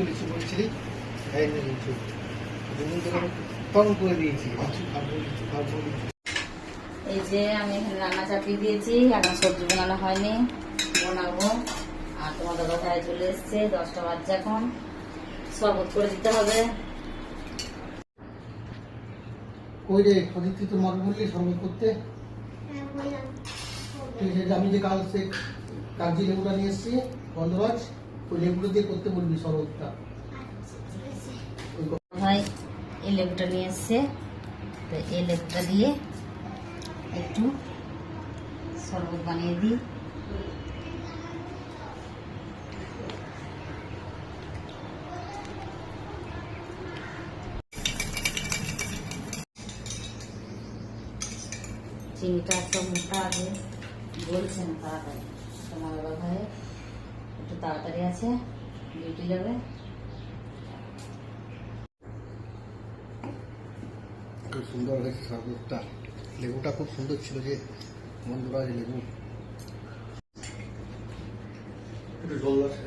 লিচু বলছিলি, এই নে লিচু। দুদিন ধরে টং করে দিয়েছি, লিচু খাবো লিচু খাবো। এই যে আমি এখানে রান্না চাপিয়ে দিয়েছি, এখন সবজি বানানো হয়নি, বানাবো। আর তোমাদের কথায় চলে এসছে, 10টা বাজছে এখন। শরবত করে দিতে হবে। ওই রে অদিতি, তোর মাকে বললি শরবত করতে? ঠিক আছে, আমি যে কাল সে কাগজি লেবুটা নিয়ে এসেছি গন্ধরাজ, ওই লেবুটা দিয়ে করতে বলবি শরবতটা। ভাই এই লেবুটা নিয়ে এসছে, তো এই লেবুটা দিয়ে একটু শরবত বানিয়ে দিই। চিনিটা একটা মোটা আছে, বলছে না তাড়াতাড়ি। তোমার ভাই একটু তাড়াতাড়ি আছে, ডিউটি যাবে। খুব সুন্দর হয়েছে শরবতটা, লেবুটা খুব সুন্দর ছিল যে গন্ধরাজ লেবু। একটু জল আছে।